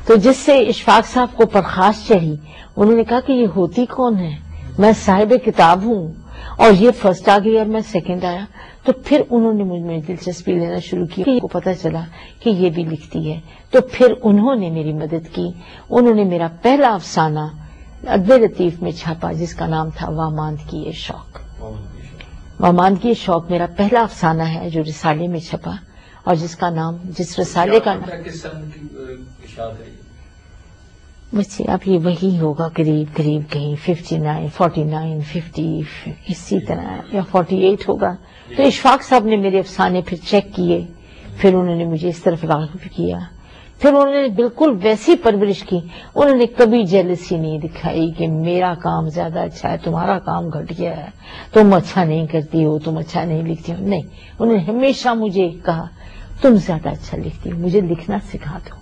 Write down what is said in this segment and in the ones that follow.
تو جس سے اشفاق صاحب کو پرخاش چڑھی، انہوں نے کہا کہ یہ ہوتی کون ہے؟ میں صاحب کتاب ہوں، اور یہ فرسٹ آ گئی اور میں سیکنڈ آیا۔ تو پھر انہوں نے مجھ میں دلچسپی لینا شروع کی، ان کو پتا چلا کہ یہ بھی لکھتی ہے، تو پھر انہوں نے میری مدد کی۔ انہوں نے میرا پہلا افسانہ ادب لطیف میں چھاپا جس کا نام تھا واماندگی شوق۔ واماندگی شوق میرا پہلا افسانہ ہے جو رسالے میں چھپا، اور جس کا نام، جس رسالے کا نام، بچے اب یہ وہی ہوگا قریب کہیں 59، 49، 50 اسی طرح، یا 48 ہوگا۔ تو اشفاق صاحب نے میرے افسانے پھر چیک کیے، پھر انہوں نے مجھے اس طرف راغب کیا، پھر انہوں نے بالکل ویسی پرورش کی۔ انہوں نے کبھی جیلسی نہیں دکھائی کہ میرا کام زیادہ اچھا ہے، تمہارا کام گھٹ گیا ہے، تم اچھا نہیں کرتی ہو، تم اچھا نہیں لکھتی ہو، نہیں۔ انہوں نے ہمیشہ مجھے کہا تم زیادہ اچھا لکھتی ہو، مجھے لکھنا سکھا دو۔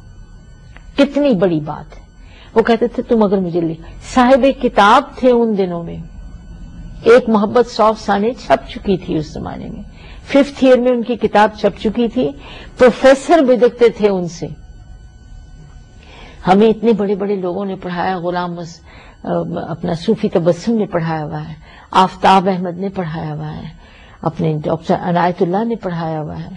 کتنی بڑی بات ہے۔ وہ کہتے تھے تم اگر مجھے صاحب کتاب تھے ان دنوں میں، ایک محبت 100 افسانے چھپ چکی تھی اس زمانے میں، 5th ایئر میں ان کی کتاب چھپ چکی تھی، پروفیسر بدکتے تھے ان سے۔ ہمیں اتنے بڑے بڑے لوگوں نے پڑھایا، غلام اپنا صوفی تبسم نے پڑھایا ہوا ہے، آفتاب احمد نے پڑھایا ہوا ہے، اپنے ڈاکٹر عنایت اللہ نے پڑھایا ہوا ہے،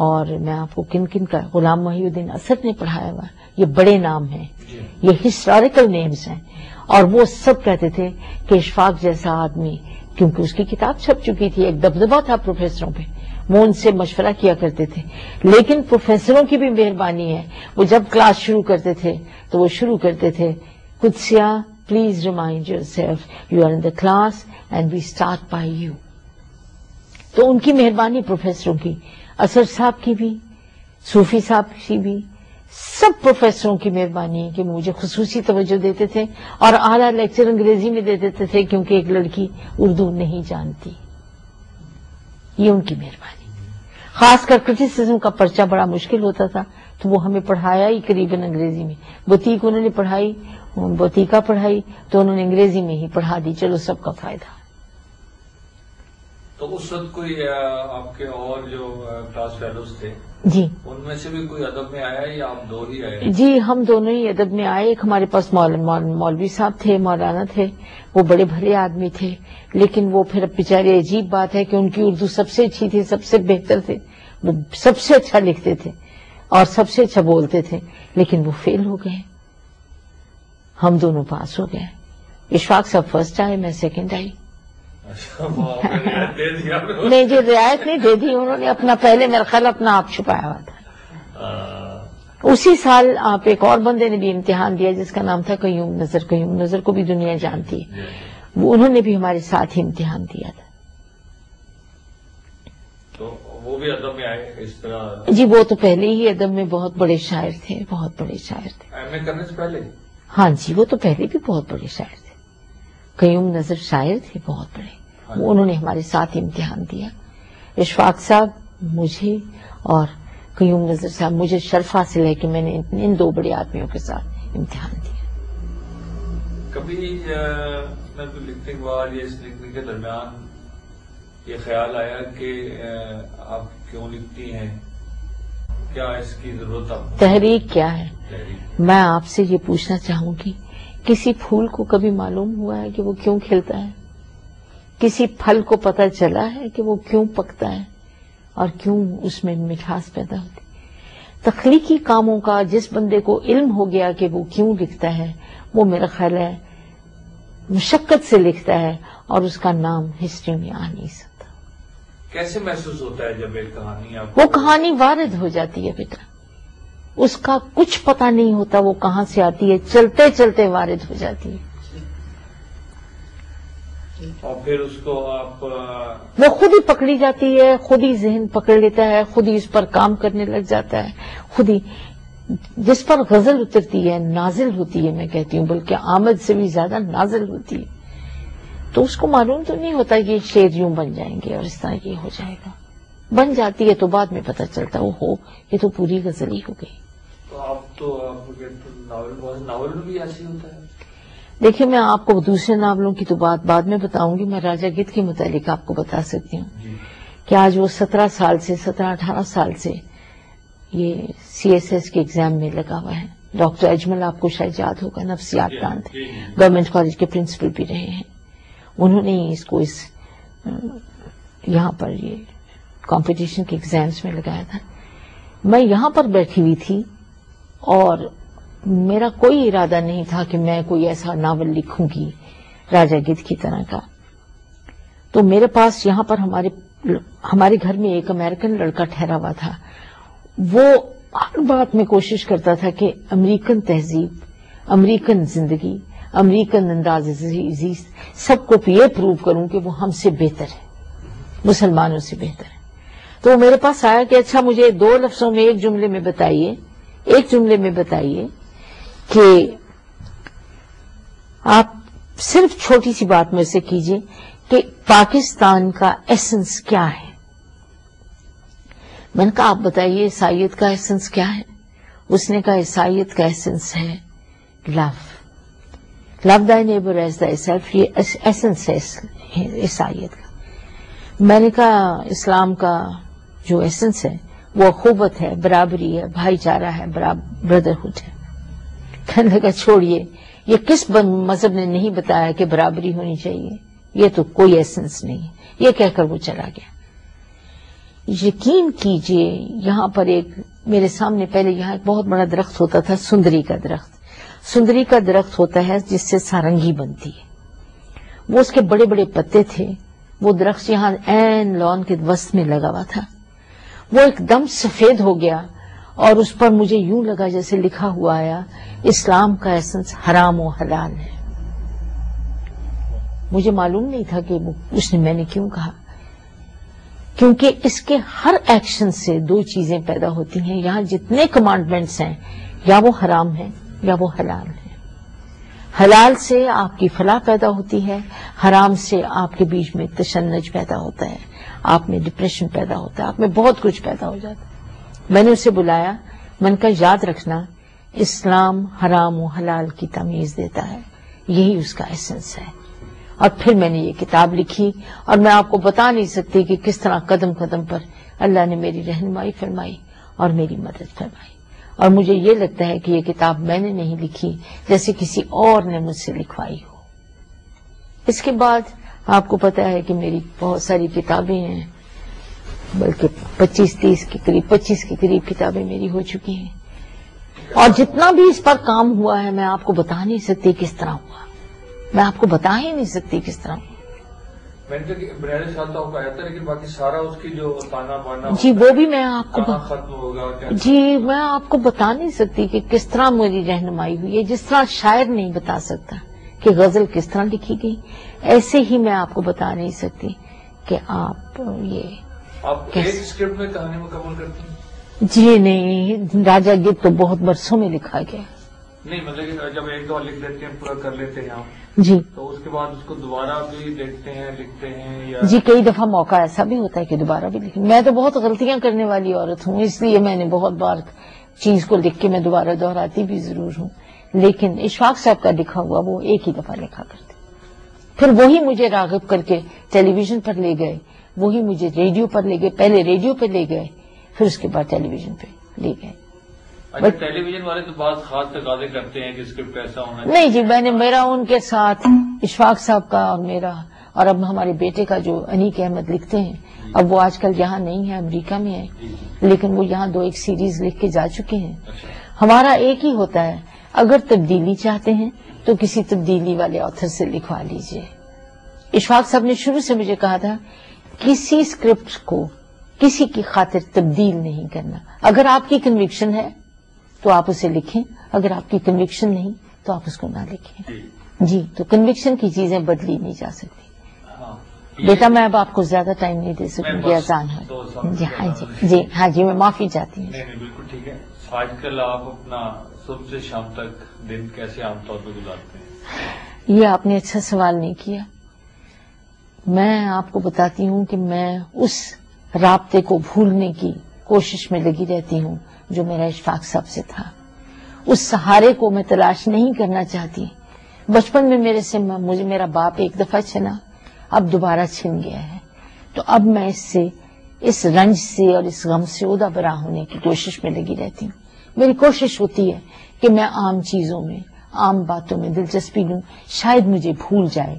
اور میں آپ کو کن کن کا، غلام محی الدین اسد نے پڑھایا ہوا ہے۔ یہ بڑے نام ہیں، یہ ہسٹوریکل نیمز ہیں، اور وہ سب کہتے تھے کہ اشفاق جیسا آدمی، کیونکہ اس کی کتاب چھپ چکی تھی، ایک دبدبہ تھا پروفیسروں پہ، وہ ان سے مشورہ کیا کرتے تھے۔ لیکن پروفیسروں کی بھی مہربانی ہے، وہ جب کلاس شروع کرتے تھے تو وہ شروع کرتے تھے Qudsia please remind yourself you are in the class and we start by you. تو ان کی مہربانی پروفیسروں کی، اسد صاحب کی بھی، صوفی صاحب کی بھی، سب پروفیسروں کی مہربانی ہے کہ مجھے خصوصی توجہ دیتے تھے، اور اعلیٰ لیکچر انگریزی میں دے دیتے تھے کیونکہ ایک لڑکی اردو نہیں جانتی۔ یہ ان کی مہربانی۔ خاص کر کرٹیسزم کا پرچہ بڑا مشکل ہوتا تھا تو وہ ہمیں پڑھایا ہی قریباً انگریزی میں۔ بوتیک انہوں نے پڑھائی، بوتیکا پڑھائی تو انہوں نے انگریزی میں ہی پڑھا دی، چلو سب کا فائدہ۔ تو اس وقت کوئی آپ کے اور جو کلاس فیلوز تھے جی، ان میں سے بھی کوئی ادب میں آیا یا آپ دو ہی آئے؟ جی ہم دونوں ہی ادب میں آئے۔ ایک ہمارے پاس مولوی صاحب تھے، مولانا تھے، وہ بڑے بھلے آدمی تھے، لیکن وہ پھر بیچارے، عجیب بات ہے کہ ان کی اردو سب سے اچھی تھی، سب سے بہتر تھے، وہ سب سے اچھا لکھتے تھے اور سب سے اچھا بولتے تھے، لیکن وہ فیل ہو گئے، ہم دونوں پاس ہو گئے۔ اشفاق صاحب فرسٹ آئے، میں سیکنڈ آئی۔ نہیں جی، رعایت نہیں دے دی انہوں نے، اپنا پہلے میرا خیال اپنا آپ چھپایا ہوا تھا۔ اسی سال آپ ایک اور بندے نے بھی امتحان دیا جس کا نام تھا قیوم نظر۔ قیوم نظر کو بھی دنیا جانتی ہے، وہ انہوں نے بھی ہمارے ساتھ ہی امتحان دیا تھا۔ تو وہ بھی ادب میں آئے اس طرح؟ جی وہ تو پہلے ہی ادب میں بہت بڑے شاعر تھے، بہت بڑے شاعر تھے۔ ایم اے کرنے سے پہلے؟ ہاں جی، وہ تو پہلے بھی بہت بڑے شاعر تھے، قیوم نظر شاعر تھے بہت بڑے، انہوں نے ہمارے ساتھ امتحان دیا۔ اشفاق صاحب، مجھے اور قیوم نظر صاحب، مجھے شرف حاصل ہے کہ میں نے ان دو بڑے آدمیوں کے ساتھ امتحان دیا۔ کبھی لکھنے کے بعد یا اس لکھنے کے درمیان یہ خیال آیا کہ آپ کیوں لکھتی ہیں، کیا اس کی ضرورت آپ؟ تحریک کیا ہے؟ میں آپ سے یہ پوچھنا چاہوں گی، کسی پھول کو کبھی معلوم ہوا ہے کہ وہ کیوں کھلتا ہے؟ کسی پھل کو پتہ چلا ہے کہ وہ کیوں پکتا ہے اور کیوں اس میں مٹھاس پیدا ہوتی؟ تخلیقی کاموں کا جس بندے کو علم ہو گیا کہ وہ کیوں لکھتا ہے، وہ میرا خیال ہے مشقت سے لکھتا ہے اور اس کا نام ہسٹری میں آ نہیں سکتا۔ کیسے محسوس ہوتا ہے جب ایک کہانی آپ؟ وہ کہانی وارد ہو جاتی ہے بیٹا، اس کا کچھ پتہ نہیں ہوتا وہ کہاں سے آتی ہے، چلتے چلتے وارد ہو جاتی ہے، اور پھر اس کو آپ وہ خود ہی پکڑی جاتی ہے، خود ہی ذہن پکڑ لیتا ہے، خود ہی اس پر کام کرنے لگ جاتا ہے، خود ہی جس پر غزل اترتی ہے نازل ہوتی ہے، میں کہتی ہوں بلکہ آمد سے بھی زیادہ نازل ہوتی ہے، تو اس کو معلوم تو نہیں ہوتا یہ شعر یوں بن جائیں گے اور اس طرح یہ ہو جائے گا، بن جاتی ہے تو بعد میں پتہ چلتا ہے یہ تو پوری غزل ہی ہو گئی۔ تو آپ ناول بھی ایسی ہوتا ہے؟ دیکھیے میں آپ کو دوسرے ناولوں کی تو بات بعد میں بتاؤں گی، میں راجہ گدھ کے متعلق آپ کو بتا سکتی ہوں کہ آج وہ 17 18 سال سے یہ CSS کے ایگزام میں لگا ہوا ہے. ڈاکٹر اجمل آپ کو شاید یاد ہوگا، نفسیات دان تھے، گورنمنٹ کالج کے پرنسپل بھی رہے ہیں. انہوں نے اس کو یہاں پر یہ کمپٹیشن کے ایگزامس میں لگایا تھا. میں یہاں پر بیٹھی ہوئی تھی اور میرا کوئی ارادہ نہیں تھا کہ میں کوئی ایسا ناول لکھوں گی راجا گدھ کی طرح کا. تو میرے پاس یہاں پر ہمارے گھر میں ایک امریکن لڑکا ٹھہرا ہوا تھا. وہ ہر بات میں کوشش کرتا تھا کہ امریکن تہذیب، امریکن زندگی، امریکن انداز زیست سب کو یہ پروو کروں کہ وہ ہم سے بہتر ہے، مسلمانوں سے بہتر ہے. تو وہ میرے پاس آیا کہ اچھا مجھے 2 لفظوں میں ایک جملے میں بتائیے کہ آپ صرف چھوٹی سی بات مجھ سے کیجئے کہ پاکستان کا ایسنس کیا ہے. میں نے کہا آپ بتائیے عیسائیت کا ایسنس کیا ہے. اس نے کہا عیسائیت کا ایسنس ہے لو thy neighbor as thyself. یہ ایسنس ہے عیسائیت کا. میں نے کہا اسلام کا جو ایسنس ہے وہ اخوت ہے، برابری ہے، بھائی چارہ ہے، بردرہڈ ہے. کہنے لگا چھوڑیے، یہ کس مذہب نے نہیں بتایا کہ برابری ہونی چاہیے، یہ تو کوئی ایسنس نہیں ہے. یہ کہہ کر وہ چلا گیا. یقین کیجئے یہاں پر میرے سامنے پہلے یہاں ایک بہت بڑا درخت ہوتا تھا، سندری کا درخت. سندری کا درخت ہوتا ہے جس سے سارنگی بنتی ہے. وہ اس کے بڑے بڑے پتے تھے. وہ درخت یہاں عین لان کے وسط میں لگا ہوا تھا. وہ ایک دم سفید ہو گیا اور اس پر مجھے یوں لگا جیسے لکھا ہوا آیا اسلام کا ایسنس حرام و حلال ہے. مجھے معلوم نہیں تھا کہ میں نے کیوں کہا، کیونکہ اس کے ہر ایکشن سے 2 چیزیں پیدا ہوتی ہیں. یہاں جتنے کمانڈمنٹس ہیں یا وہ حرام ہیں یا وہ حلال ہیں. حلال سے آپ کی فلاح پیدا ہوتی ہے، حرام سے آپ کے بیچ میں تشنج پیدا ہوتا ہے، آپ میں ڈپریشن پیدا ہوتا ہے، آپ میں بہت کچھ پیدا ہو جاتا ہے. میں نے اسے بلایا، میں نے کہا یاد رکھنا اسلام حرام و حلال کی تمیز دیتا ہے، یہی اس کا ایسنس ہے. اور پھر میں نے یہ کتاب لکھی اور میں آپ کو بتا نہیں سکتی کہ کس طرح قدم قدم پر اللہ نے میری رہنمائی فرمائی اور میری مدد فرمائی. اور مجھے یہ لگتا ہے کہ یہ کتاب میں نے نہیں لکھی، جیسے کسی اور نے مجھ سے لکھوائی ہو. اس کے بعد آپ کو پتا ہے کہ میری بہت ساری کتابیں ہیں، بلکہ 25 کے قریب کتابیں میری ہو چکی ہیں. اور جتنا بھی اس پر کام ہوا ہے میں آپ کو بتا نہیں سکتی کس طرح ہوا، میں آپ کو بتا ہی نہیں سکتی کس طرح ہوا. میں نے کہا بنیادی سال تو آیا تھا، لیکن باقی سارا اس کی جو تانا بانا جی وہ بھی میں آپ کو ختم ہوگا. جی میں آپ کو بتا نہیں سکتی کہ کس طرح میری رہنمائی ہوئی ہے. جس طرح شاعر نہیں بتا سکتا کہ غزل کس طرح لکھی گئی، ایسے ہی میں آپ کو بتا نہیں سکتی کہ آپ ایک اسکرپٹ میں کہانی مکمل کرتی ہیں. جی نہیں، راجا گدھ تو بہت برسوں میں لکھا گیا. نہیں مطلب کہ جب ایک دفعہ لکھ لیتے ہیں پورا کر لیتے ہیں آپ جی، تو اس کے بعد اس کو دوبارہ بھی دیکھتے ہیں لکھتے ہیں یا جی کئی دفعہ موقع ایسا بھی ہوتا ہے کہ دوبارہ بھی لکھیں. میں تو بہت غلطیاں کرنے والی عورت ہوں، اس لیے میں نے بہت بار چیز کو لکھ کے میں دوبارہ دہراتی بھی ضرور ہوں. لیکن اشفاق صاحب کا لکھا ہوا وہ ایک ہی دفعہ لکھا کرتے، پھر وہی مجھے راغب کر کے ٹیلی ویژن پر لے گئے، وہی مجھے ریڈیو پر لے گئے. پہلے ریڈیو پہ لے گئے، پھر اس کے بعد ٹیلی ویژن پہ لے گئے. اچھا ٹیلی ویژن والے تو بعض خاص تقاضے کرتے ہیں کہ اسکرپٹ ایسا ہونا نہیں جی، میں نے میرا ان کے ساتھ اشفاق صاحب کا اور میرا اور اب ہمارے بیٹے کا جو انیک احمد لکھتے ہیں، اب وہ آج کل یہاں نہیں ہے، امریکہ میں ہے، لیکن وہ یہاں 2 سیریز لکھ کے جا چکے ہیں. ہمارا ایک ہی ہوتا ہے، اگر تبدیلی چاہتے ہیں تو کسی تبدیلی والے آتھر سے لکھوا لیجئے. اشفاق صاحب نے شروع سے مجھے کہا تھا کسی اسکرپٹ کو کسی کی خاطر تبدیل نہیں کرنا. اگر آپ کی کنوکشن ہے تو آپ اسے لکھیں، اگر آپ کی کنوکشن نہیں تو آپ اس کو نہ لکھیں. جی تو کنوکشن کی چیزیں بدلی نہیں جا سکتی. بیٹا میں اب آپ کو زیادہ ٹائم نہیں دے سکوں گی، اذان ہے. جی ہاں جی میں معافی چاہتی ہوں. نہیں بالکل ٹھیک ہے. آج کل آپ اپنا صبح سے شام تک دن کیسے عام طور پہ گزارتے ہیں؟ یہ آپ نے اچھا سوال نہیں کیا. میں آپ کو بتاتی ہوں کہ میں اس رابطے کو بھولنے کی کوشش میں لگی رہتی ہوں جو میرا اشفاق صاحب سے تھا. اس سہارے کو میں تلاش نہیں کرنا چاہتی. بچپن میں میرا باپ ایک دفعہ چھنا، اب دوبارہ چھن گیا ہے، تو اب میں اس سے اس رنج سے اور اس غم سے عہدہ برا ہونے کی کوشش میں لگی رہتی ہوں. میری کوشش ہوتی ہے کہ میں عام چیزوں میں، عام باتوں میں دلچسپی لوں، شاید مجھے بھول جائے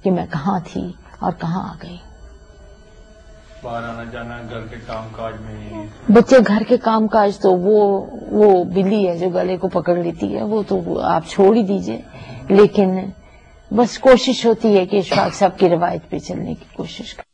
کہ میں کہاں تھی اور کہاں آ گئی. باہر آنا جانا، گھر کے کام کاج میں، بچے گھر کے کام کاج تو وہ بلی ہے جو گلے کو پکڑ لیتی ہے، وہ تو آپ چھوڑ ہی دیجئے. لیکن بس کوشش ہوتی ہے کہ اشفاق صاحب کی روایت پہ چلنے کی کوشش کریں.